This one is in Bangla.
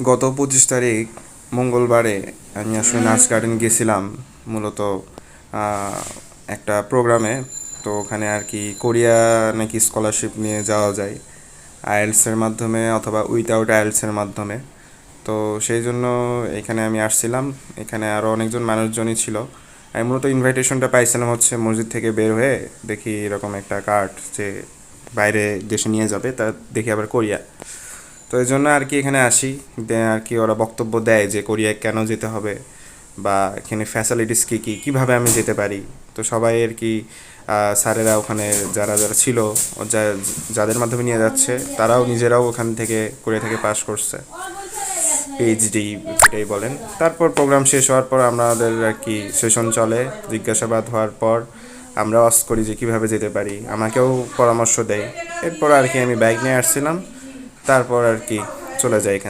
গত 25 তারিখ মঙ্গলবারে আমি আসলে নাচ গার্ডেন গেছিলাম মূলত আহ, একটা প্রোগ্রামে। তো ওখানে আর কি কোরিয়া নাকি স্কলারশিপ নিয়ে যাওয়া যায় আইএলসের মাধ্যমে অথবা উইথাউট আইএলসের মাধ্যমে। তো সেই জন্য এখানে আমি আসছিলাম। এখানে আরও অনেকজন মানুষজনই ছিল। আমি মূলত ইনভাইটেশনটা পাইছিলাম হচ্ছে মসজিদ থেকে বের হয়ে দেখি এরকম একটা কার্ড যে বাইরে দেশে নিয়ে যাবে, তা দেখি আবার কোরিয়া। তো এই জন্য আর কি এখানে আসি। আর কি ওরা বক্তব্য দেয় যে কোরিয়ায় কেন যেতে হবে বা এখানে ফ্যাসিলিটিস কী কী কীভাবে আমি যেতে পারি। তো সবাই আর কি স্যারেরা ওখানে যারা যারা ছিল, যাদের মাধ্যমে নিয়ে যাচ্ছে তারাও নিজেরাও ওখান থেকে কোরিয়া থেকে পাশ করছে, পিএইচডি যেটাই বলেন। তারপর প্রোগ্রাম শেষ হওয়ার পর আমাদের আর কি সেশন চলে, জিজ্ঞাসাবাদ হওয়ার পর আমরা অস করি যে কীভাবে যেতে পারি, আমাকেও পরামর্শ দেয়। এরপর আর কি আমি বাইক নিয়ে আসছিলাম, তারপর আর কি চলে যাই এখান